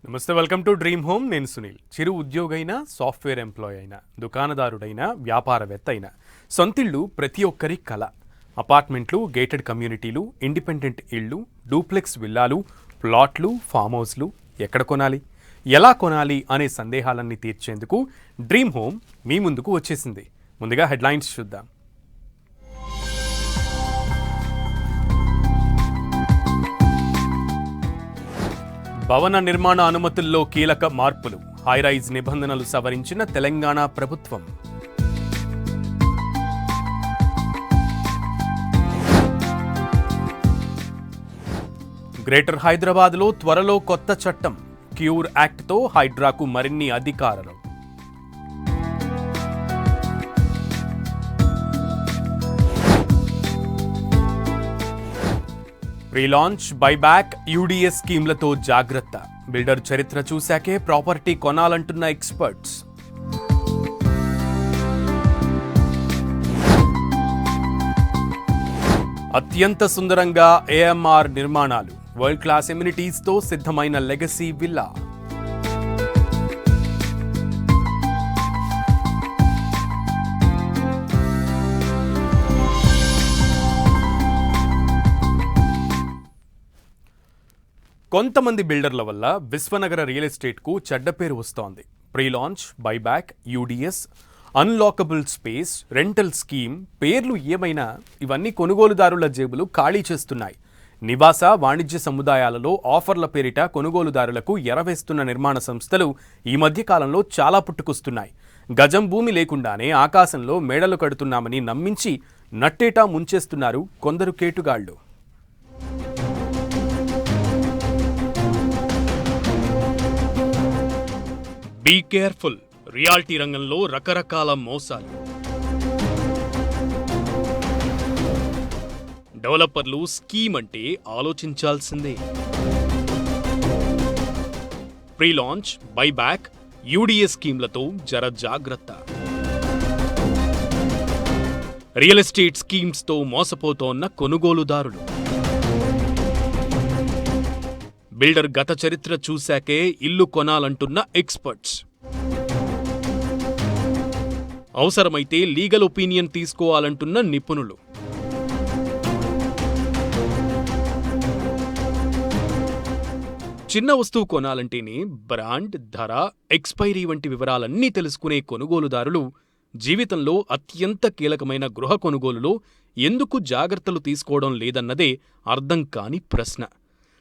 నమస్తే, welcome to dream home. నేను సునీల్. చిరు ఉద్యోగైనా, software employee అయినా, దుకాణదారుడైనా, వ్యాపారవేత్త అయినా సొంతిళ్ళు ప్రతి ఒక్కరి కల. అపార్ట్మెంట్లు, గేటెడ్ కమ్యూనిటీలు, ఇండిపెండెంట్ ఇళ్ళు, డూప్లెక్స్ విల్లాలు, ప్లాట్లు, ఫామ్ హౌస్లు ఎక్కడ కొనాలి, ఎలా కొనాలి అనే సందేహాలన్నీ తీర్చేందుకు డ్రీమ్ హోమ్ మీ ముందుకు వచ్చేసింది. ముందుగా హెడ్లైన్స్ చూద్దాం. భవన నిర్మాణ అనుమతుల్లో కీలక మార్పులు. హైరైజ్ నిబంధనలు సవరించిన తెలంగాణ ప్రభుత్వం. గ్రేటర్ హైదరాబాద్లో త్వరలో కొత్త చట్టం. క్యూర్ యాక్ట్తో హైడ్రాకు మరిన్ని అధికారాలు. ప్రీ-లాంచ్, బైబ్యాక్, యూడీఎస్ స్కీమ్లతో జాగ్రత్త. బిల్డర్ చరిత్ర చూశాకే ప్రాపర్టీ కొనాలంటున్న ఎక్స్పర్ట్స్. అత్యంత సుందరంగా ఏఎంఆర్ నిర్మాణాలు. వరల్డ్ క్లాస్ ఎమ్యూనిటీస్తో సిద్ధమైన లెగసీ విల్లా. కొంతమంది బిల్డర్ల వల్ల విశ్వనగర రియల్ ఎస్టేట్కు చెడ్డ పేరు వస్తోంది. Prelaunch, buyback, UDS, unlockable space, rental scheme పేర్లు ఏమైనా ఇవన్నీ కొనుగోలుదారుల జేబులు ఖాళీ చేస్తున్నాయి. నివాస, వాణిజ్య సముదాయాలలో ఆఫర్ల పేరిట కొనుగోలుదారులకు ఎరవేస్తున్న నిర్మాణ సంస్థలు ఈ మధ్య కాలంలో చాలా పుట్టుకొస్తున్నాయి. గజం భూమి లేకుండానే ఆకాశంలో మేడలు కడుతున్నామని నమ్మించి నట్టేటా ముంచేస్తున్నారు కొందరు కేటుగాళ్లు. Be careful. రియాలిటీ రంగంలో రకరకాల మోసాలు. డెవలపర్లు స్కీమ్ అంటే ఆలోచించాల్సిందే. ప్రీ-లాంచ్, బైబ్యాక్, యూడీఎస్ స్కీమ్లతో జర జాగ్రత్త. రియల్ ఎస్టేట్ స్కీమ్స్తో మోసపోతోన్న కొనుగోలుదారులు. బిల్డర్ గత చరిత్ర చూశాకే ఇల్లు కొనాలంటున్న ఎక్స్పర్ట్స్. అవసరమైతే లీగల్ ఒపీనియన్ తీసుకోవాలంటున్న నిపుణులు. చిన్న వస్తువు కొనాలంటేనే బ్రాండ్, ధర, ఎక్స్పైరీ వంటి వివరాలన్నీ తెలుసుకునే కొనుగోలుదారులు జీవితంలో అత్యంత కీలకమైన గృహ కొనుగోలులో ఎందుకు జాగ్రత్తలు తీసుకోవడం లేదన్నదే అర్థం కాని ప్రశ్న.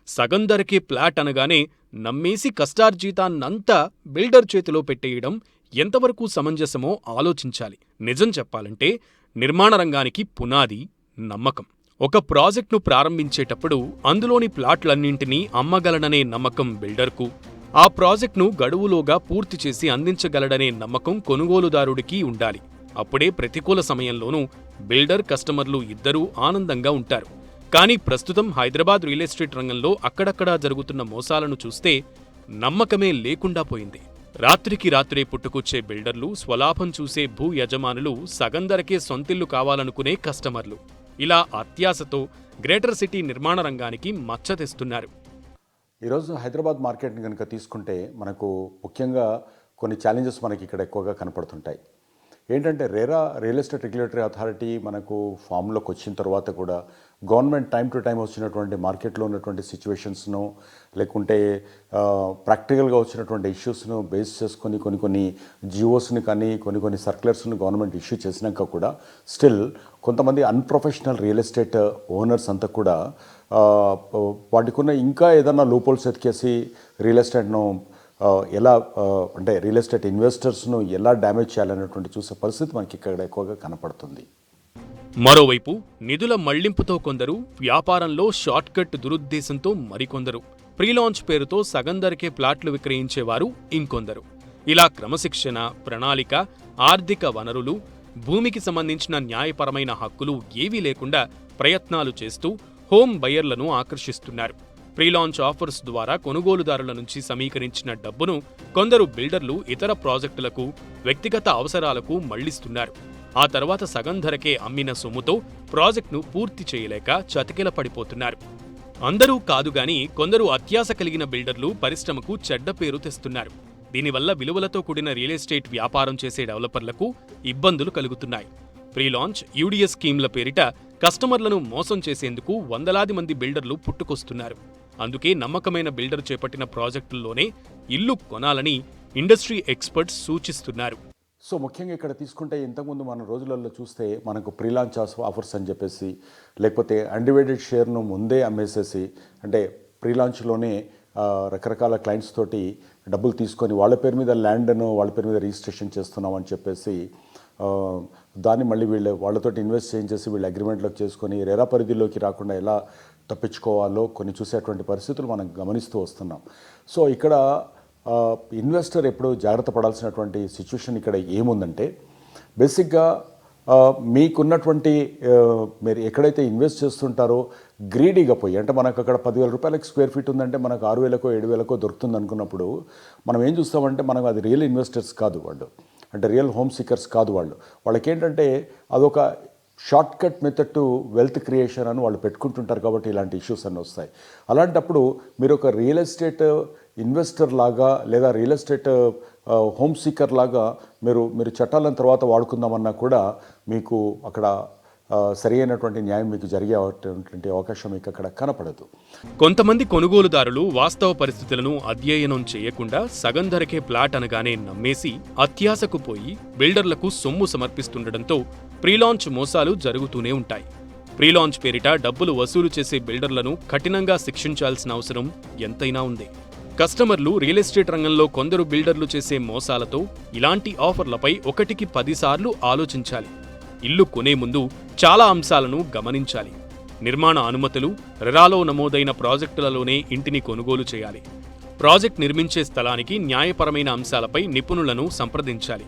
సగం ధరకే ఫ్లాట్ అనగానే నమ్మేసి కష్టార్జితాన్నంతా బిల్డర్ చేతిలో పెట్టేయడం ఎంతవరకు సమంజసమో ఆలోచించాలి. నిజం చెప్పాలంటే నిర్మాణ రంగానికి పునాది నమ్మకం. ఒక ప్రాజెక్టును ప్రారంభించేటప్పుడు అందులోని ప్లాట్లన్నింటినీ అమ్మగలననే నమ్మకం బిల్డర్కు, ఆ ప్రాజెక్టును గడువులోగా పూర్తి చేసి అందించగలడనే నమ్మకం కొనుగోలుదారుడికి ఉండాలి. అప్పుడే ప్రతికూల సమయంలోనూ బిల్డర్, కస్టమర్లు ఇద్దరూ ఆనందంగా ఉంటారు. కానీ ప్రస్తుతం హైదరాబాద్ రియల్ ఎస్టేట్ రంగంలో అక్కడక్కడా జరుగుతున్న మోసాలను చూస్తే నమ్మకమే లేకుండా పోయింది. రాత్రికి రాత్రే పుట్టుకొచ్చే బిల్డర్లు, స్వలాభం చూసే భూ యజమానులు, సగం ధరకే సొంతిల్లు కావాలనుకునే కస్టమర్లు, ఇలా అత్యాశతో గ్రేటర్ సిటీ నిర్మాణ రంగానికి మచ్చ తెస్తున్నారు. ఈరోజు హైదరాబాద్ మార్కెట్ని కనుక తీసుకుంటే మనకు ముఖ్యంగా కొన్ని ఛాలెంజెస్ మనకి ఇక్కడ ఎక్కువగా కనపడుతుంటాయి. ఏంటంటే RERA real estate regulatory authority మనకు ఫామ్లోకి వచ్చిన తర్వాత కూడా గవర్నమెంట్ టైం టు టైం వచ్చినటువంటి మార్కెట్లో ఉన్నటువంటి సిచ్యువేషన్స్ను, లేకుంటే ప్రాక్టికల్గా వచ్చినటువంటి ఇష్యూస్ను బేస్ చేసుకొని కొన్ని జియోస్ని కానీ కొన్ని సర్క్యులర్స్ని గవర్నమెంట్ ఇష్యూ చేసినాక కూడా స్టిల్ కొంతమంది అన్ప్రొఫెషనల్ రియల్ ఎస్టేట్ ఓనర్స్ అంతా కూడా వాటికున్న ఇంకా ఏదన్నా లూపోల్స్ ఎతికేసి రియల్ ఎస్టేట్ను ఎలా అంటే రియల్ ఎస్టేట్ ఇన్వెస్టర్స్ను ఎలా డ్యామేజ్ చేయాలనేటువంటి చూసే పరిస్థితి మనకి ఇక్కడ ఎక్కువగా కనపడుతుంది. మరోవైపు నిధుల మళ్లింపుతో కొందరు, వ్యాపారంలో షార్ట్కట్ దురుద్దేశంతో మరికొందరు, ప్రీ-లాంచ్ పేరుతో సగం ధరకే ప్లాట్లు విక్రయించేవారు ఇంకొందరు. ఇలా క్రమశిక్షణ, ప్రణాళిక, ఆర్థిక వనరులు, భూమికి సంబంధించిన న్యాయపరమైన హక్కులు ఏవీ లేకుండా ప్రయత్నాలు చేస్తూ హోమ్ బయర్లను ఆకర్షిస్తున్నారు. ప్రీ-లాంచ్ ఆఫర్స్ ద్వారా కొనుగోలుదారుల నుంచి సమీకరించిన డబ్బును కొందరు బిల్డర్లు ఇతర ప్రాజెక్టులకు, వ్యక్తిగత అవసరాలకు మళ్లిస్తున్నారు. ఆ తర్వాత సగం ధరకే అమ్మిన సొమ్ముతో ప్రాజెక్టును పూర్తి చేయలేక చతికిల పడిపోతున్నారు. అందరూ కాదు గాని కొందరు అత్యాశ కలిగిన బిల్డర్లు పరిశ్రమకు చెడ్డ పేరు తెస్తున్నారు. దీనివల్ల విలువలతో కూడిన రియల్ ఎస్టేట్ వ్యాపారం చేసే డెవలపర్లకు ఇబ్బందులు కలుగుతున్నాయి. ప్రీ లాంచ్, యూడీఎస్ స్కీమ్ల పేరిట కస్టమర్లను మోసం చేసేందుకు వందలాది మంది బిల్డర్లు పుట్టుకొస్తున్నారు. అందుకే నమ్మకమైన బిల్డర్ చేపట్టిన ప్రాజెక్టుల్లోనే ఇల్లు కొనాలని ఇండస్ట్రీ ఎక్స్పర్ట్స్ సూచిస్తున్నారు. సో ముఖ్యంగా ఇక్కడ తీసుకుంటే ఇంతకుముందు మన రోజులలో చూస్తే మనకు ప్రీ లాంచ్ ఆఫర్స్ అని చెప్పేసి, లేకపోతే అన్డివైడెడ్ షేర్ను ముందే అమ్మేసేసి, అంటే ప్రీ లాంచ్లోనే రకరకాల క్లయింట్స్ తోటి డబ్బులు తీసుకొని వాళ్ళ పేరు మీద ల్యాండ్ను వాళ్ళ పేరు మీద రిజిస్ట్రేషన్ చేస్తున్నాం అని చెప్పేసి దాన్ని మళ్ళీ వాళ్ళతోటి ఇన్వెస్ట్ చేయించేసి వీళ్ళు అగ్రిమెంట్లోకి చేసుకొని రెరా పరిధిలోకి రాకుండా ఎలా తప్పించుకోవాలో కొన్ని చూసేటువంటి పరిస్థితులు మనం గమనిస్తూ వస్తున్నాం. సో ఇక్కడ ఇన్వెస్టర్ ఎప్పుడు జాగ్రత్త పడాల్సినటువంటి సిచ్యువేషన్ ఇక్కడ ఏముందంటే, బేసిక్గా మీకున్నటువంటి మీరు ఎక్కడైతే ఇన్వెస్ట్ చేస్తుంటారో గ్రీడీగా పోయి, అంటే మనకు అక్కడ 10,000 రూపాయలకి స్క్వేర్ ఫీట్ ఉందంటే మనకు 6,000కో 7,000కో దొరుకుతుంది అనుకున్నప్పుడు మనం ఏం చూస్తామంటే, మనకు అది రియల్ ఇన్వెస్టర్స్ కాదు వాళ్ళు, అంటే రియల్ హోమ్ సీకర్స్ కాదు వాళ్ళకి ఏంటంటే అదొక short cut method to wealth creation అని వాళ్ళు పెట్టుకుంటుంటారు. కాబట్టి ఇలాంటి ఇష్యూస్ అన్నీ వస్తాయి. అలాంటప్పుడు మీరు ఒక రియల్ ఎస్టేట్ ఇన్వెస్టర్ లాగా లేదా రియల్ ఎస్టేట్ హోమ్ సీకర్ లాగా మీరు చట్టాలను తర్వాత వాడుకుందామన్నా కూడా మీకు అక్కడ సరి అయినటువంటి న్యాయం మీకు జరిగేటువంటి అవకాశం మీకు అక్కడ కనపడదు. కొంతమంది కొనుగోలుదారులు వాస్తవ పరిస్థితులను అధ్యయనం చేయకుండా సగం ధరకే ప్లాట్ అనగానే నమ్మేసి అత్యాశకు పోయి బిల్డర్లకు సొమ్ము సమర్పిస్తుండటంతో ప్రీలాంచ్ మోసాలు జరుగుతూనే ఉంటాయి. ప్రీలాంచ్ పేరిట డబ్బులు వసూలు చేసే బిల్డర్లను కఠినంగా శిక్షించాల్సిన అవసరం ఎంతైనా ఉంది. కస్టమర్లు రియల్ ఎస్టేట్ రంగంలో కొందరు బిల్డర్లు చేసే మోసాలతో ఇలాంటి ఆఫర్లపై 1కి 10 సార్లు ఆలోచించాలి. ఇల్లు కొనే ముందు చాలా అంశాలను గమనించాలి. నిర్మాణ అనుమతులు, రెరాలో నమోదైన ప్రాజెక్టులలోనే ఇంటిని కొనుగోలు చేయాలి. ప్రాజెక్ట్ నిర్మించే స్థలానికి న్యాయపరమైన అంశాలపై నిపుణులను సంప్రదించాలి.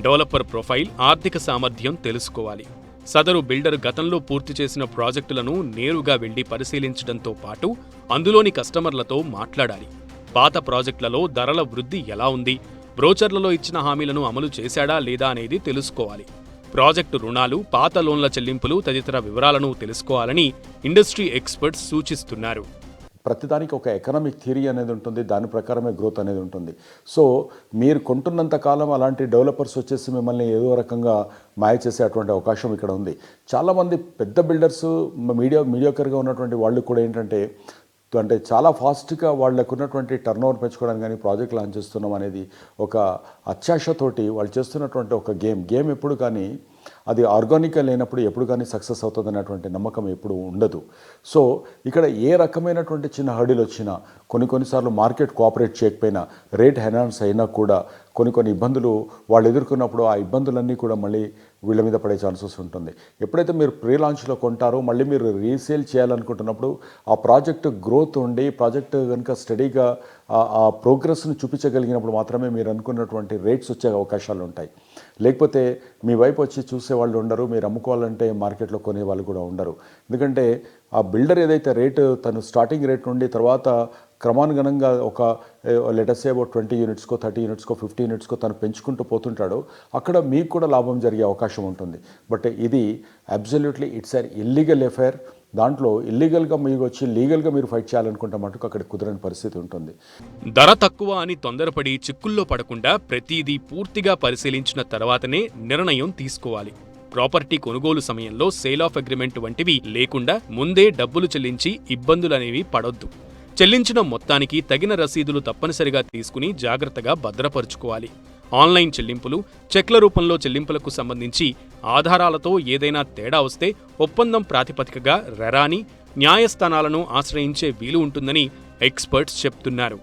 డెవలపర్ ప్రొఫైల్, ఆర్థిక సామర్థ్యం తెలుసుకోవాలి. సదరు బిల్డర్ గతంలో పూర్తి చేసిన ప్రాజెక్టులను నేరుగా వెళ్లి పరిశీలించడంతో పాటు అందులోని కస్టమర్లతో మాట్లాడాలి. పాత ప్రాజెక్టులలో ధరల వృద్ధి ఎలా ఉంది, బ్రోచర్లలో ఇచ్చిన హామీలను అమలు చేశాడా లేదా అనేది తెలుసుకోవాలి. ప్రాజెక్టు రుణాలు, పాత లోన్ల చెల్లింపులు తదితర వివరాలను తెలుసుకోవాలని ఇండస్ట్రీ ఎక్స్పర్ట్స్ సూచిస్తున్నారు. ప్రతిదానికి ఒక ఎకనామిక్ థియరీ అనేది ఉంటుంది, దాని ప్రకారమే గ్రోత్ అనేది ఉంటుంది. సో మీరు కొంటున్నంత కాలం అలాంటి డెవలపర్స్ వచ్చేసి మిమ్మల్ని ఏదో రకంగా మాయ చేసే అటువంటి అవకాశం ఇక్కడ ఉంది. చాలామంది పెద్ద బిల్డర్స్ మీడియోకర్గా ఉన్నటువంటి వాళ్ళు కూడా ఏంటంటే చాలా ఫాస్ట్గా వాళ్ళకు ఉన్నటువంటి టర్న్ ఓవర్ పెంచుకోవడానికి కానీ ప్రాజెక్ట్ లాంచ్ చేస్తున్నాం అనేది ఒక అత్యాశతోటి వాళ్ళు చేస్తున్నటువంటి ఒక గేమ్ ఎప్పుడు కానీ అది ఆర్గానిక్గా లేనప్పుడు ఎప్పుడు కానీ సక్సెస్ అవుతుంది అనేటువంటి నమ్మకం ఎప్పుడు ఉండదు. సో ఇక్కడ ఏ రకమైనటువంటి చిన్న హర్డిల్ వచ్చినా, కొన్నిసార్లు మార్కెట్ కోఆపరేట్ చేయకపోయినా, రేట్ ఎన్హాన్స్ అయినా కూడా కొన్ని ఇబ్బందులు వాళ్ళు ఎదుర్కొన్నప్పుడు ఆ ఇబ్బందులన్నీ కూడా మళ్ళీ వీళ్ళ మీద పడే ఛాన్సెస్ ఉంటుంది. ఎప్పుడైతే మీరు ప్రీ లాంచ్లో కొంటారో మళ్ళీ మీరు రీసేల్ చేయాలనుకుంటున్నప్పుడు ఆ ప్రాజెక్ట్ గ్రోత్ ఉండి ప్రాజెక్ట్ కనుక స్టడీగా ఆ ప్రోగ్రెస్ను చూపించగలిగినప్పుడు మాత్రమే మీరు అనుకున్నటువంటి రేట్స్ వచ్చే అవకాశాలు ఉంటాయి. లేకపోతే మీ వైపు వచ్చి చూసేవాళ్ళు ఉండరు, మీరు అమ్ముకోవాలంటే మార్కెట్లో కొనే వాళ్ళు కూడా ఉండరు. ఎందుకంటే ఆ బిల్డర్ ఏదైతే రేటు తను స్టార్టింగ్ రేట్ నుండి తర్వాత క్రమానుగణంగా ఒక లెటర్సే అబౌట్ 20 యూనిట్స్కో 30 యూనిట్స్కో 50 యూనిట్స్కో తను పెంచుకుంటూ పోతుంటాడో అక్కడ మీకు కూడా లాభం జరిగే అవకాశం ఉంటుంది. బట్ ఇది absolutely it's an illegal affair. దాంట్లో ఇల్లీగల్గా మీరు వచ్చి లీగల్గా మీరు ఫైట్ చేయాలనుకుంటే మటుకు అక్కడ కుదరని పరిస్థితి ఉంటుంది. ధర తక్కువ అని తొందరపడి చిక్కుల్లో పడకుండా ప్రతిదీ పూర్తిగా పరిశీలించిన తర్వాతనే నిర్ణయం తీసుకోవాలి. ప్రాపర్టీ కొనుగోలు సమయంలో సేల్ ఆఫ్ అగ్రిమెంట్ వంటివి లేకుండా ముందే డబ్బులు చెల్లించి ఇబ్బందులనేవి పడొద్దు. చెల్లించిన మొత్తానికి తగిన రసీదులు తప్పనిసరిగా తీసుకుని జాగ్రత్తగా భద్రపరుచుకోవాలి. ఆన్లైన్ చెల్లింపులు, చెక్ల రూపంలో చెల్లింపులకు సంబంధించి ఆధారాలతో ఏదైనా తేడా వస్తే ఒప్పందం ప్రాతిపదికగా రెరాని, న్యాయస్థానాలను ఆశ్రయించే వీలు ఉంటుందని ఎక్స్పర్ట్స్ చెప్తున్నారు.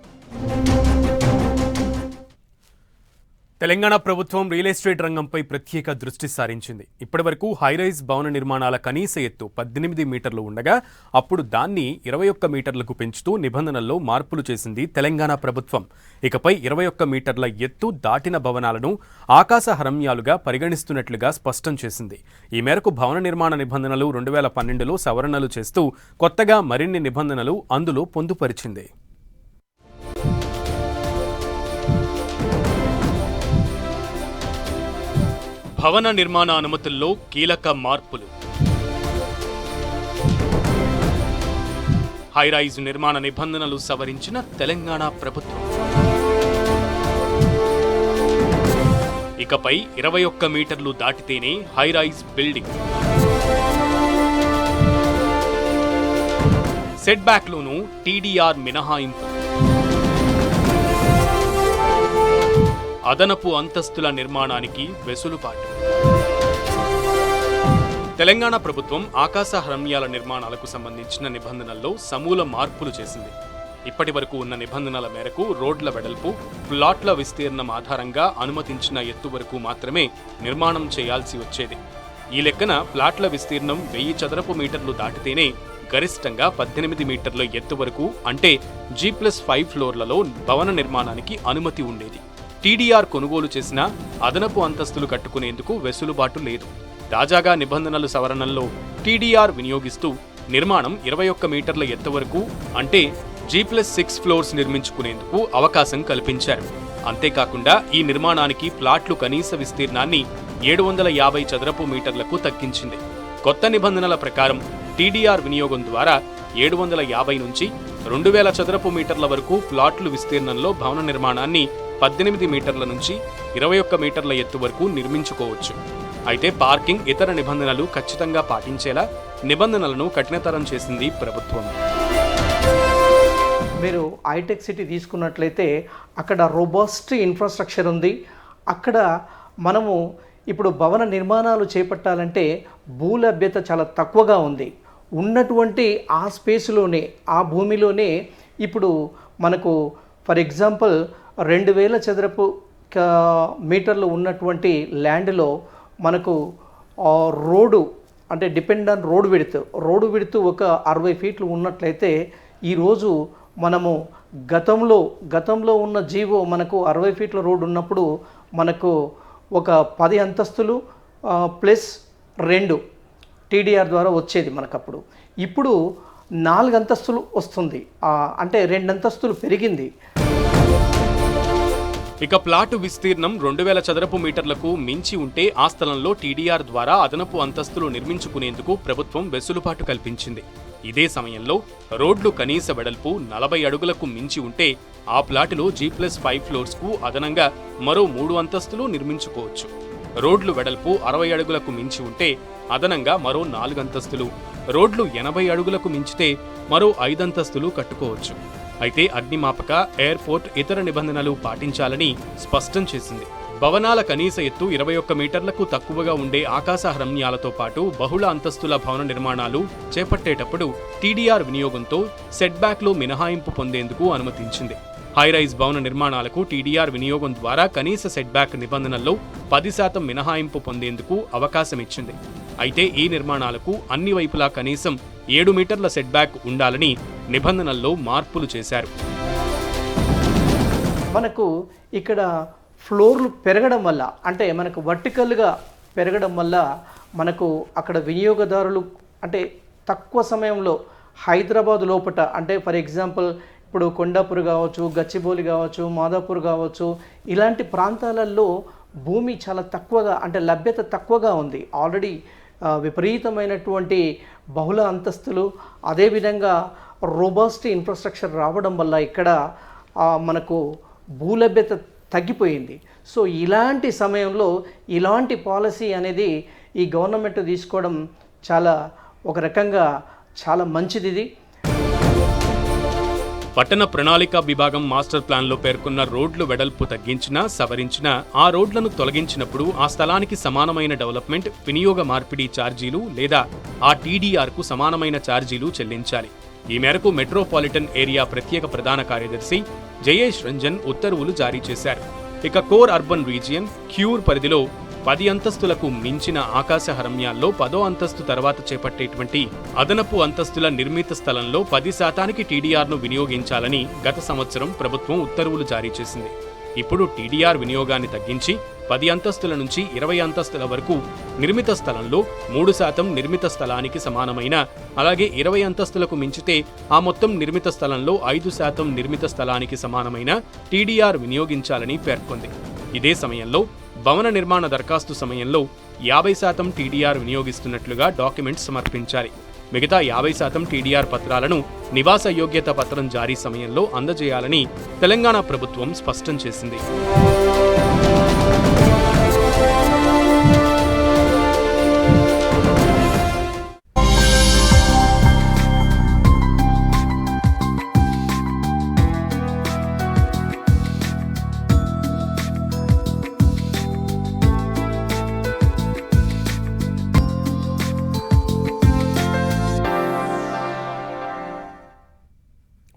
తెలంగాణ ప్రభుత్వం రియల్ ఎస్టేట్ రంగంపై ప్రత్యేక దృష్టి సారించింది. ఇప్పటివరకు హైరైజ్ భవన నిర్మాణాల కనీస ఎత్తు 18 మీటర్లు ఉండగా అప్పుడు దాన్ని 21 మీటర్లకు పెంచుతూ నిబంధనల్లో మార్పులు చేసింది తెలంగాణ ప్రభుత్వం. ఇకపై 21 మీటర్ల ఎత్తు దాటిన భవనాలను ఆకాశహర్మ్యాలుగా పరిగణిస్తున్నట్లుగా స్పష్టం చేసింది. ఈ మేరకు భవన నిర్మాణ నిబంధనలు 2012లో సవరణలు చేస్తూ కొత్తగా మరిన్ని నిబంధనలు అందులో పొందుపరిచింది. భవన నిర్మాణ అనుమతుల్లో కీలక మార్పులు. హైరైజ్ నిర్మాణ నిబంధనలు సవరించిన తెలంగాణ ప్రభుత్వం. ఇకపై 21 మీటర్లు దాటితేనే హైరైజ్ బిల్డింగ్. సెట్ బ్యాక్లోనూ టీడీఆర్ మినహాయింపు. అదనపు అంతస్తుల నిర్మాణానికి వెసులుబాటు. తెలంగాణ ప్రభుత్వం ఆకాశ హర్మ్యాల నిర్మాణాలకు సంబంధించిన నిబంధనల్లో సమూల మార్పులు చేసింది. ఇప్పటి వరకు ఉన్న నిబంధనల మేరకు రోడ్ల వెడల్పు, ప్లాట్ల విస్తీర్ణం ఆధారంగా అనుమతించిన ఎత్తు వరకు మాత్రమే నిర్మాణం చేయాల్సి వచ్చేది. ఈ లెక్కన ప్లాట్ల విస్తీర్ణం 1000 చదరపు మీటర్లు దాటితేనే గరిష్టంగా 18 మీటర్ల ఎత్తు వరకు అంటే G+5 ఫ్లోర్లలో భవన నిర్మాణానికి అనుమతి ఉండేది. టీడీఆర్ కొనుగోలు చేసిన అదనపు అంతస్తులు కట్టుకునేందుకు వెసులుబాటు లేదు. తాజాగా నిబంధనలు సవరణల్లో టీడీఆర్ వినియోగిస్తూ నిర్మాణం 21 మీటర్ల ఎత్తు వరకు అంటే G+6 ఫ్లోర్స్ నిర్మించుకునేందుకు అవకాశం కల్పించారు. అంతేకాకుండా ఈ నిర్మాణానికి ప్లాట్లు కనీస విస్తీర్ణాన్ని 750 చదరపు మీటర్లకు తగ్గించింది. కొత్త నిబంధనల ప్రకారం టీడీఆర్ వినియోగం ద్వారా 750 నుంచి 2000 చదరపు మీటర్ల వరకు ప్లాట్లు విస్తీర్ణంలో భవన నిర్మాణాన్ని 18 మీటర్ల నుంచి 21 మీటర్ల ఎత్తు వరకు నిర్మించుకోవచ్చు. అయితే పార్కింగ్, ఇతర నిబంధనలు ఖచ్చితంగా పాటించేలా నిబంధనలను కఠినతరం చేసింది ప్రభుత్వం. మీరు హైటెక్ సిటీ తీసుకున్నట్లయితే అక్కడ రోబస్ట్ ఇన్ఫ్రాస్ట్రక్చర్ ఉంది. అక్కడ మనము ఇప్పుడు భవన నిర్మాణాలు చేపట్టాలంటే భూలభ్యత చాలా తక్కువగా ఉంది. ఉన్నటువంటి ఆ స్పేస్లోనే, ఆ భూమిలోనే ఇప్పుడు మనకు ఫర్ ఎగ్జాంపుల్ 2000 చదరపు మీటర్లు ఉన్నటువంటి ల్యాండ్లో మనకు రోడ్డు అంటే డిపెండ్ ఆన్ రోడ్డు విడ్త్ ఒక 60 ఫీట్లు ఉన్నట్లయితే ఈరోజు మనము గతంలో ఉన్న జీవో మనకు 60 ఫీట్ల రోడ్డు ఉన్నప్పుడు మనకు ఒక 10 అంతస్తులు ప్లస్ 2 టీడీఆర్ ద్వారా వచ్చేది మనకప్పుడు. ఇప్పుడు 4 అంతస్తులు వస్తుంది, అంటే 2 అంతస్తులు పెరిగింది. ఇక ప్లాటు విస్తీర్ణం 2000 చదరపు మీటర్లకు మించి ఉంటే ఆ స్థలంలో టీడీఆర్ ద్వారా అదనపు అంతస్తులు నిర్మించుకునేందుకు ప్రభుత్వం వెసులుబాటు కల్పించింది. ఇదే సమయంలో రోడ్లు కనీస వెడల్పు 40 అడుగులకు మించి ఉంటే ఆ ప్లాటులో G+5 ఫ్లోర్స్కు అదనంగా మరో 3 అంతస్తులు నిర్మించుకోవచ్చు. రోడ్లు వెడల్పు 60 అడుగులకు మించి ఉంటే అదనంగా మరో 4 అంతస్తులు, రోడ్లు 80 అడుగులకు మించితే మరో 5 అంతస్తులు కట్టుకోవచ్చు. అయితే అగ్నిమాపక, ఎయిర్పోర్ట్, ఇతర నిబంధనలు పాటించాలని స్పష్టం చేసింది. భవనాల కనీస ఎత్తు 21 మీటర్లకు తక్కువగా ఉండే ఆకాశ హర్మ్యాలతో పాటు బహుళ అంతస్తుల భవన నిర్మాణాలు చేపట్టేటప్పుడు టీడీఆర్ వినియోగంతో సెట్ బ్యాక్లో మినహాయింపు పొందేందుకు అనుమతించింది. హైరైజ్ భవన నిర్మాణాలకు టీడీఆర్ వినియోగం ద్వారా కనీస సెట్ బ్యాక్ నిబంధనల్లో 10% మినహాయింపు పొందేందుకు అవకాశమిచ్చింది. అయితే ఈ నిర్మాణాలకు అన్ని వైపులా కనీసం 7 మీటర్ల సెట్ బ్యాక్ ఉండాలని నిబంధనల్లో మార్పులు చేశారు. మనకు ఇక్కడ ఫ్లోర్లు పెరగడం వల్ల, అంటే మనకు వర్టికల్గా పెరగడం వల్ల మనకు అక్కడ వినియోగదారులు అంటే తక్కువ సమయంలో హైదరాబాద్ లోపట, అంటే ఫర్ ఎగ్జాంపుల్ ఇప్పుడు కొండాపూర్ కావచ్చు, గచ్చిబౌలి కావచ్చు, మాదాపూర్ కావచ్చు, ఇలాంటి ప్రాంతాలలో భూమి చాలా తక్కువగా, అంటే లభ్యత తక్కువగా ఉంది. ఆల్రెడీ విపరీతమైనటువంటి బహుళ అంతస్తులు, అదేవిధంగా రోబస్ట్ ఇన్ఫ్రాస్ట్రక్చర్ రావడం వల్ల ఇక్కడ మనకు భూలభ్యత తగ్గిపోయింది. సో ఇలాంటి సమయంలో ఇలాంటి పాలసీ అనేది ఈ గవర్నమెంట్ తీసుకోవడం చాలా ఒక రకంగా చాలా మంచిది. పట్టణ ప్రణాళిక విభాగం మాస్టర్ ప్లాన్లో పేర్కొన్న రోడ్లు వెడల్పు తగ్గించినా, సవరించినా ఆ రోడ్లను తొలగించినప్పుడు ఆ స్థలానికి సమానమైన డెవలప్మెంట్, వినియోగ మార్పిడి ఛార్జీలు లేదా ఆ టీడీఆర్కు సమానమైన ఛార్జీలు చెల్లించాలి. ఈ మేరకు మెట్రోపాలిటన్ ఏరియా ప్రత్యేక ప్రధాన కార్యదర్శి జయేష్ రంజన్ ఉత్తర్వులు జారీ చేశారు. ఇక కోర్ అర్బన్ రీజియన్ క్యూర్ పరిధిలో 10 అంతస్తులకు మించిన ఆకాశ హర్మ్యాల్లో 10వ అంతస్తు తర్వాత చేపట్టేటువంటి అదనపు అంతస్తుల నిర్మిత స్థలంలో 10% టీడీఆర్ను వినియోగించాలని గత సంవత్సరం ప్రభుత్వం ఉత్తర్వులు జారీ చేసింది. ఇప్పుడు టీడీఆర్ వినియోగాన్ని తగ్గించి 10 అంతస్తుల నుంచి 20 అంతస్తుల వరకు నిర్మిత స్థలంలో 3% నిర్మిత స్థలానికి సమానమైన, అలాగే 20 అంతస్తులకు మించితే ఆ మొత్తం నిర్మిత స్థలంలో 5% నిర్మిత స్థలానికి సమానమైన టీడీఆర్ వినియోగించాలని పేర్కొంది. ఇదే సమయంలో భవన నిర్మాణ దరఖాస్తు సమయంలో 50% టీడీఆర్ వినియోగిస్తున్నట్లుగా డాక్యుమెంట్స్ సమర్పించాలి. మిగతా 50% టీడీఆర్ పత్రాలను నివాస యోగ్యత పత్రం జారీ సమయంలో అందజేయాలని తెలంగాణ ప్రభుత్వం స్పష్టం చేసింది.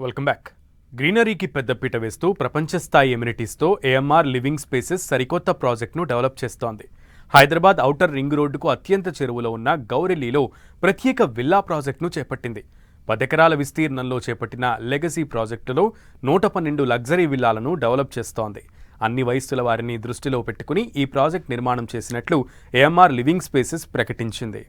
Welcome back. గ్రీనరీకి పెద్దపీట వేస్తూ ప్రపంచ స్థాయి ఎమ్యూనిటీస్తో ఏఎంఆర్ లివింగ్ స్పేసెస్ సరికొత్త ప్రాజెక్టును డెవలప్ చేస్తోంది. హైదరాబాద్ ఔటర్ రింగ్ రోడ్డుకు అత్యంత చెరువులో ఉన్న గౌరెల్లిలో ప్రత్యేక విల్లా ప్రాజెక్టును చేపట్టింది. 10 ఎకరాల విస్తీర్ణంలో చేపట్టిన లెగసీ ప్రాజెక్టులో 112 లగ్జరీ విల్లాలను డెవలప్ చేస్తోంది. అన్ని వయస్సుల వారిని దృష్టిలో పెట్టుకుని ఈ ప్రాజెక్ట్ నిర్మాణం చేసినట్లు ఏఎంఆర్ లివింగ్ స్పేసెస్ ప్రకటించింది.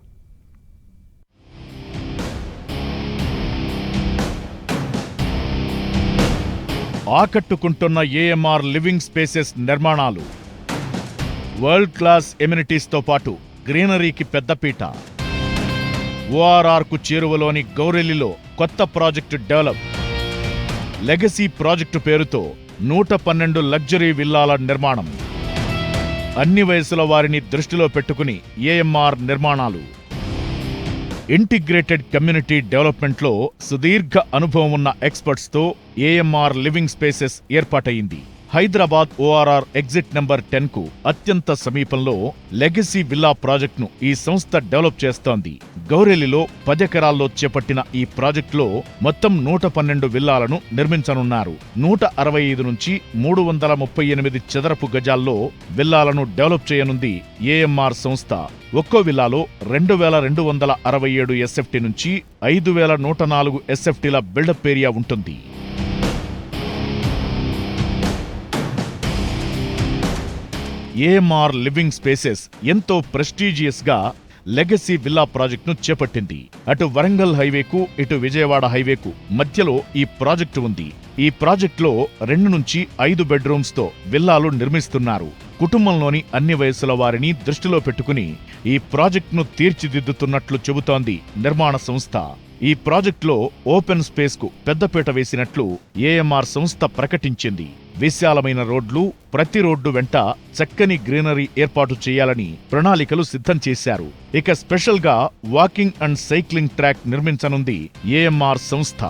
ఆకట్టుకుంటున్న ఏఎంఆర్ లివింగ్ స్పేసెస్ నిర్మాణాలు వరల్డ్ క్లాస్ ఎమ్యూనిటీస్తో పాటు గ్రీనరీకి పెద్దపీట. ఓఆర్ఆర్కు చేరువలోని గౌరెల్లిలో కొత్త ప్రాజెక్టు డెవలప్. లెగసీ ప్రాజెక్టు పేరుతో 112 లగ్జరీ విల్లాల నిర్మాణం. అన్ని వయసుల వారిని దృష్టిలో పెట్టుకుని ఏఎంఆర్ నిర్మాణాలు. ఇంటిగ్రేటెడ్ కమ్యూనిటీ డెవలప్మెంట్లో సుదీర్ఘ అనుభవం ఉన్న ఎక్స్పర్ట్స్తో ఏఎంఆర్ లివింగ్ స్పేసెస్ ఏర్పాటయింది. హైదరాబాద్ ఓఆర్ఆర్ ఎగ్జిట్ నెంబర్ 10కు అత్యంత సమీపంలో లెగసీ విల్లా ప్రాజెక్టును ఈ సంస్థ డెవలప్ చేస్తోంది. గౌరెల్లిలో 10 ఎకరాల్లో చేపట్టిన ఈ ప్రాజెక్టులో మొత్తం 112 విల్లాలను నిర్మించనున్నారు. 165 నుంచి 338 చదరపు గజాల్లో విల్లాలను డెవలప్ చేయనుంది ఏఎంఆర్ సంస్థ. ఒక్కో విల్లాలో 2267 ఎస్ఎఫ్టీ నుంచి 5104 ఎస్ఎఫ్టీల బిల్డప్ ఏరియా ఉంటుంది. ఏఎంఆర్ లివింగ్ స్పేసెస్ ఎంతో ప్రెస్టీజియస్గా లెగసీ విల్లా ప్రాజెక్టును చేపట్టింది. అటు వరంగల్ హైవేకు ఇటు విజయవాడ హైవేకు మధ్యలో ఈ ప్రాజెక్టు ఉంది. ఈ ప్రాజెక్టులో 2 నుంచి 5 బెడ్రూమ్స్తో విల్లాలు నిర్మిస్తున్నారు. కుటుంబంలోని అన్ని వయసుల వారిని దృష్టిలో పెట్టుకుని ఈ ప్రాజెక్టును తీర్చిదిద్దుతున్నట్లు చెబుతోంది నిర్మాణ సంస్థ. ఈ ప్రాజెక్టులో ఓపెన్ స్పేస్కు పెద్దపీట వేసినట్లు ఏఎంఆర్ సంస్థ ప్రకటించింది. విశాలమైన రోడ్లు, ప్రతి రోడ్డు వెంట చక్కని గ్రీనరీ ఏర్పాటు చేయాలని ప్రణాళికలు సిద్ధం చేశారు. ఇక స్పెషల్గా వాకింగ్ అండ్ సైక్లింగ్ ట్రాక్ నిర్మించనుంది ఏఎంఆర్ సంస్థ.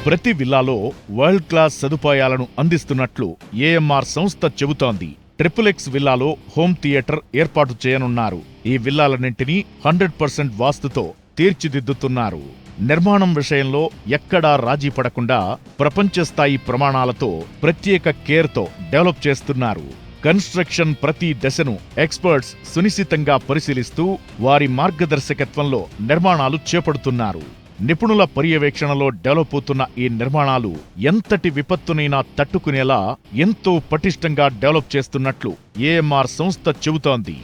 ప్రతి విల్లాలో వరల్డ్ క్లాస్ సదుపాయాలను అందిస్తున్నట్లు ఏఎంఆర్ సంస్థ చెబుతోంది. ట్రిపుల్-ఎక్స్ విల్లాలో హోమ్ థియేటర్ ఏర్పాటు చేయనున్నారు. ఈ విల్లాలన్నింటినీ 100% వాస్తుతో తీర్చిదిద్దుతున్నారు. నిర్మాణం విషయంలో ఎక్కడా రాజీ పడకుండా ప్రపంచ స్థాయి ప్రమాణాలతో ప్రత్యేక కేర్తో డెవలప్ చేస్తున్నారు. కన్స్ట్రక్షన్ ప్రతి దశను ఎక్స్పర్ట్స్ సునిశితంగా పరిశీలిస్తూ వారి మార్గదర్శకత్వంలో నిర్మాణాలు చేపడుతున్నారు. నిపుణుల పర్యవేక్షణలో డెవలప్ అవుతున్న ఈ నిర్మాణాలు ఎంతటి విపత్తునైనా తట్టుకునేలా ఎంతో పటిష్టంగా డెవలప్ చేస్తున్నట్లు ఏఎంఆర్ సంస్థ చెబుతోంది.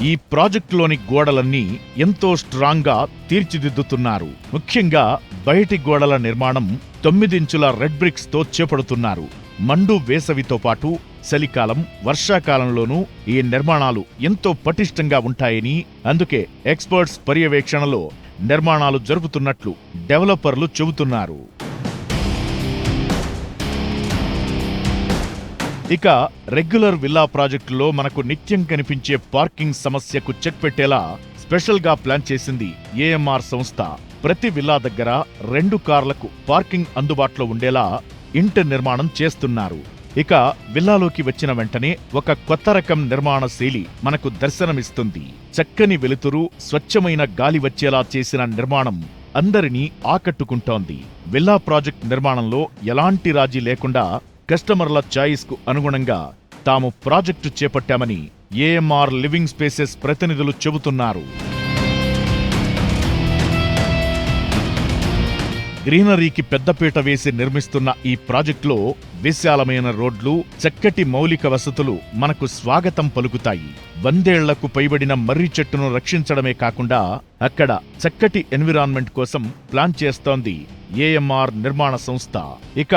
ఈ ప్రాజెక్టులోని గోడలన్నీ ఎంతో స్ట్రాంగ్గా తీర్చిదిద్దుతున్నారు. ముఖ్యంగా బయటి గోడల నిర్మాణం 9 ఇంచుల రెడ్ బ్రిక్స్తో చేపడుతున్నారు. మండు వేసవితో పాటు చలికాలం, వర్షాకాలంలోనూ ఈ నిర్మాణాలు ఎంతో పటిష్టంగా ఉంటాయని, అందుకే ఎక్స్పర్ట్స్ పర్యవేక్షణలో నిర్మాణాలు జరుపుతున్నట్లు డెవలపర్లు చెబుతున్నారు. ఇక రెగ్యులర్ విల్లా ప్రాజెక్టులో మనకు నిత్యం కనిపించే పార్కింగ్ సమస్యకు చెక్ పెట్టేలా స్పెషల్గా ప్లాన్ చేసింది ఏఎంఆర్ సంస్థ. ప్రతి విల్లా దగ్గర 2 కార్లకు పార్కింగ్ అందుబాటులో ఉండేలా ఇంటి నిర్మాణం చేస్తున్నారు. ఇక విల్లాలోకి వచ్చిన వెంటనే ఒక కొత్త రకం నిర్మాణ శైలి మనకు దర్శనమిస్తుంది. చక్కని వెలుతురు, స్వచ్ఛమైన గాలి వచ్చేలా చేసిన నిర్మాణం అందరినీ ఆకట్టుకుంటోంది. విల్లా ప్రాజెక్ట్ నిర్మాణంలో ఎలాంటి రాజీ లేకుండా కస్టమర్ల చాయిస్కు అనుగుణంగా తాము ప్రాజెక్టు చేపట్టామని ఏఎంఆర్ లివింగ్ స్పేసెస్ ప్రతినిధులు చెబుతున్నారు. గ్రీనరీకి పెద్దపీట వేసి నిర్మిస్తున్న ఈ ప్రాజెక్టులో విశాలమైన రోడ్లు, చక్కటి మౌలిక వసతులు మనకు స్వాగతం పలుకుతాయి. 100 ఏళ్లకు పైబడిన మర్రి చెట్టును రక్షించడమే కాకుండా అక్కడ చక్కటి ఎన్విరాన్మెంట్ కోసం ప్లాన్ చేస్తోంది ఏఎంఆర్ నిర్మాణ సంస్థ. ఇక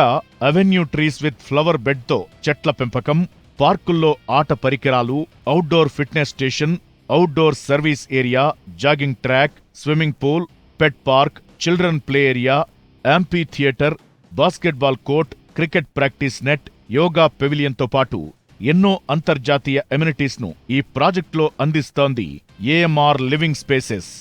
అవెన్యూ ట్రీస్ విత్ ఫ్లవర్ బెడ్తో చెట్ల పెంపకం, పార్కుల్లో ఆట పరికరాలు, outdoor fitness station, outdoor service area, jogging track, swimming pool, pet park, children play area, amphitheatre, basketball court, cricket practice net, yoga పెవిలియన్తో పాటు ఎన్నో అంతర్జాతీయ ఎమ్యూనిటీస్ను ఈ ప్రాజెక్టులో అందిస్తోంది ఏఎంఆర్ లివింగ్ స్పేసెస్.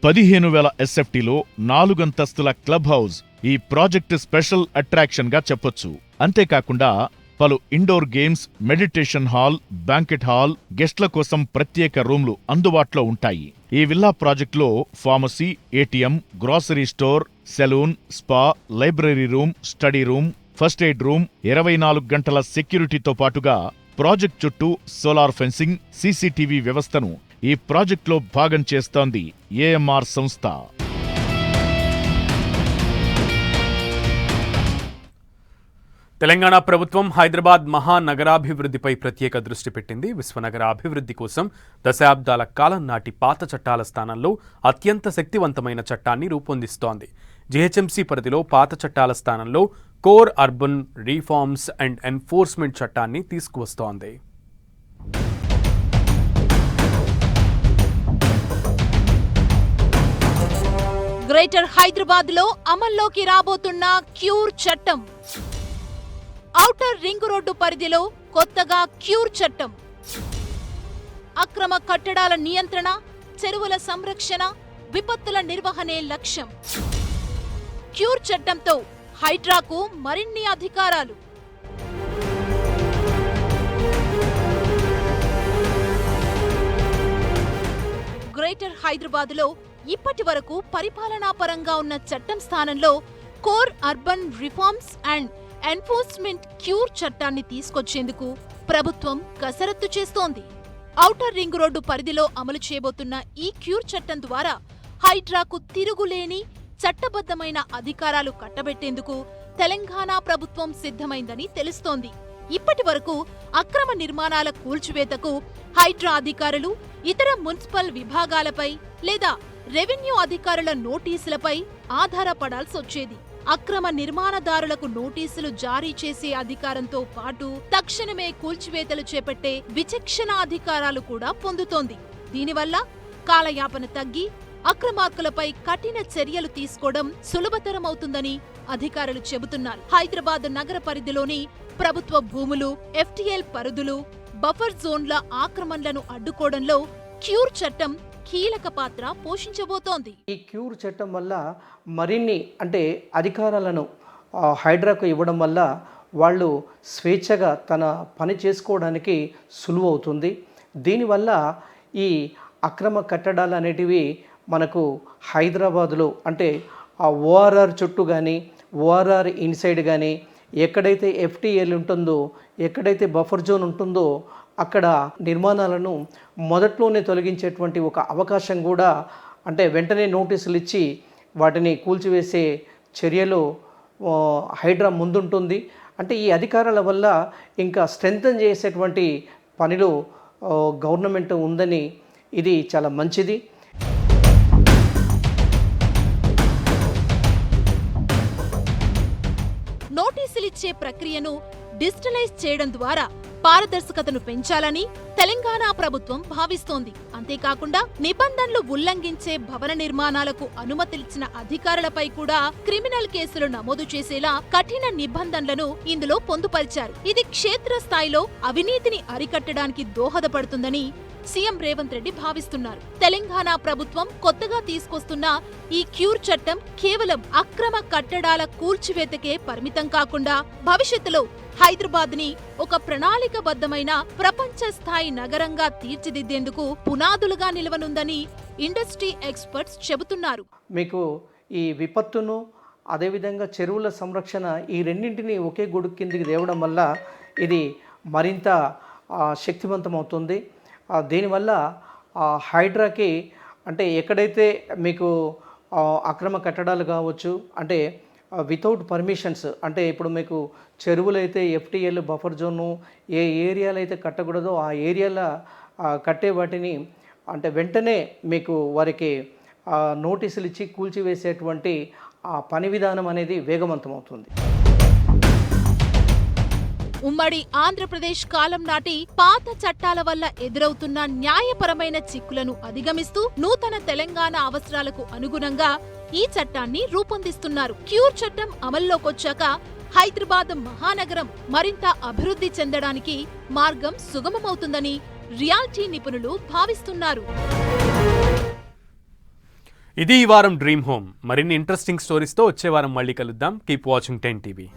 $15,000 ఎస్ఎఫ్టీలో 4 అంతస్తుల క్లబ్ హౌస్ ఈ ప్రాజెక్టు స్పెషల్ అట్రాక్షన్గా చెప్పొచ్చు. అంతేకాకుండా పలు indoor games, meditation hall, banquet hall, గెస్ట్ల కోసం ప్రత్యేక రూమ్లు అందుబాటులో ఉంటాయి. ఈ విల్లా ప్రాజెక్టులో pharmacy, ATM, grocery store, salon, spa, library room, study room, first aid room, 24 గంటల సెక్యూరిటీతో పాటుగా ప్రాజెక్ట్ చుట్టూ సోలార్ ఫెన్సింగ్, సీసీటీవీ వ్యవస్థను ఈ ప్రాజెక్టులో భాగం చేస్తోంది ఏఎంఆర్ సంస్థ. తెలంగాణ ప్రభుత్వం హైదరాబాద్ మహానగరాభివృద్ధిపై ప్రత్యేక దృష్టి పెట్టింది. విశ్వనగర అభివృద్ధి కోసం దశాబ్దాల కాలం నాటి పాత చట్టాల స్థానంలో అత్యంత శక్తివంతమైన చట్టాన్ని రూపొందిస్తోంది. జీహెచ్ఎంసీ పరిధిలో పాత చట్టాల స్థానంలో core urban reforms and enforcement చట్టాన్ని తీసుకువస్తోంది. గ్రేటర్ హైదరాబాద్ లో అమల్లోకి రాబోతున్న క్యూర్ చట్టం. ఔటర్ రింగ్ రోడ్డు పరిధిలో కొత్తగా క్యూర్ చట్టం. అక్రమ కట్టడాల నియంత్రణ, చెరువుల సంరక్షణ, విపత్తుల నిర్వహణే లక్ష్యం. క్యూర్ చట్టంతో హైడ్రాకు మరిన్ని అధికారాలు. గ్రేటర్ హైదరాబాద్లో ఇప్పటి వరకు పరిపాలనా పరంగా ఉన్న చట్టం స్థానంలో core urban reforms and enforcement cure చట్టాన్ని తీసుకొచ్చేందుకు ప్రభుత్వం కసరత్తు చేస్తోంది. ఔటర్ రింగ్ రోడ్డు పరిధిలో అమలు చేయబోతున్న ఈ క్యూర్ చట్టం ద్వారా హైడ్రాకు తిరుగులేని చట్టబద్ధమైన అధికారాలు కట్టబెట్టేందుకు తెలంగాణ ప్రభుత్వం సిద్ధమైందని తెలుస్తోంది. ఇప్పటి వరకు అక్రమ నిర్మాణాల కూల్చివేతకు హైడ్రా అధికారులు ఇతర మున్సిపల్ విభాగాలపై లేదా రెవెన్యూ అధికారుల నోటీసులపై ఆధారపడాల్సొచ్చేది. అక్రమ నిర్మాణదారులకు నోటీసులు జారీ చేసే అధికారంతో పాటు తక్షణమే కూల్చివేతలు చేపట్టే విచక్షణ అధికారాలు కూడా పొందుతోంది. దీనివల్ల కాలయాపన తగ్గి అక్రమార్కులపై కఠిన చర్యలు తీసుకోవడం సులభతరమవుతుందని అధికారులు చెబుతున్నారు. హైదరాబాద్ నగర పరిధిలోని ప్రభుత్వ భూములు, ఎఫ్టీఎల్ పరిధులు, బఫర్ జోన్ల ఆక్రమణలను అడ్డుకోవడంలో క్యూర్ చట్టం కీలక పాత్ర పోషించబోతోంది. ఈ క్యూర్ చట్టం వల్ల మరిన్ని అధికారాలను హైడ్రాకు ఇవ్వడం వల్ల వాళ్ళు స్వేచ్ఛగా తన పని చేసుకోవడానికి సులువు అవుతుంది. దీనివల్ల ఈ అక్రమ కట్టడాలు అనేటివి మనకు హైదరాబాదులో ఆ ఓఆర్ఆర్ చుట్టూ కానీ, ఓఆర్ఆర్ ఇన్సైడ్ కానీ, ఎక్కడైతే ఎఫ్టీఎల్ ఉంటుందో, ఎక్కడైతే బఫర్ జోన్ ఉంటుందో అక్కడ నిర్మాణాలను మొదట్లోనే తొలగించేటువంటి ఒక అవకాశం కూడా వెంటనే నోటీసులు ఇచ్చి వాటిని కూల్చివేసే చర్యలో హైడ్రా ముందుంటుంది. ఈ అధికారాల వల్ల ఇంకా స్ట్రెంథన్ చేసేటువంటి పనిలో గవర్నమెంట్ ఉందని, ఇది చాలా మంచిది. నోటీసులిచ్చే ప్రక్రియను డిజిటలైజ్ చేయడం ద్వారా పారదర్శకతను పెంచాలని తెలంగాణ ప్రభుత్వం భావిస్తోంది. అంతేకాకుండా నిబంధనలు ఉల్లంఘించే భవన నిర్మాణాలకు అనుమతిలిచ్చిన అధికారులపై కూడా క్రిమినల్ కేసులు నమోదు చేసేలా కఠిన నిబంధనలను ఇందులో పొందుపరిచారు. ఇది క్షేత్రస్థాయిలో అవినీతిని అరికట్టడానికి దోహదపడుతుందని సీఎం రేవంత్ రెడ్డి భావిస్తున్నారు. తెలంగాణ ప్రభుత్వం కొత్తగా తీసుకొస్తున్న ఈ క్యూర్ చట్టం కేవలం అక్రమ కట్టడాల కూల్చివేతకే పరిమితం కాకుండా భవిష్యత్తులో హైదరాబాద్ ని ఒక ప్రణాళికబద్ధమైన ప్రపంచ స్థాయి నగరంగా తీర్చిదిద్దేందుకు పునాదులుగా నిలవనుందని ఇండస్ట్రీ ఎక్స్పర్ట్స్ చెబుతున్నారు. మీకు ఈ విపత్తును, అదేవిధంగా చెరువుల సంరక్షణ, ఈ రెండింటినీ ఒకే గొడుగు కిందికి తేవడం వల్ల ఇది మరింత శక్తివంతమవుతుంది. దీనివల్ల హైడ్రాకి ఎక్కడైతే మీకు అక్రమ కట్టడాలు కావచ్చు, వితౌట్ పర్మిషన్స్, ఇప్పుడు మీకు చెరువులైతే ఎఫ్టీఎల్ బఫర్ జోను ఏ ఏరియాలో అయితే కట్టకూడదో ఆ ఏరియాలో కట్టే వాటిని వెంటనే మీకు వారికి నోటీసులు ఇచ్చి కూల్చివేసేటువంటి ఆ పని విధానం అనేది వేగవంతమవుతుంది. ఉమ్మడి ఆంధ్రప్రదేశ్ కాలం నాటి పాత చట్టాల వల్ల ఎదురవుతున్న న్యాయపరమైన చిక్కులను అధిగమిస్తూ నూతన తెలంగాణ అవసరాలకు అనుగుణంగా ఈ చట్టాన్ని రూపొందిస్తున్నారు. క్యూర్ చట్టం అమల్లోకొచ్చాక హైదరాబాద్ మహానగరం మరింత అభివృద్ధి చెందడానికి మార్గం సుగమమవుతుందని రియాల్టీ నిపుణులు భావిస్తున్నారు. ఇది ఈ వారం డ్రీమ్ హోమ్. మరిన్ని ఇంట్రెస్టింగ్ స్టోరీస్తో వచ్చే వారం మళ్ళీ కలుద్దాం. Keep watching 10 TV.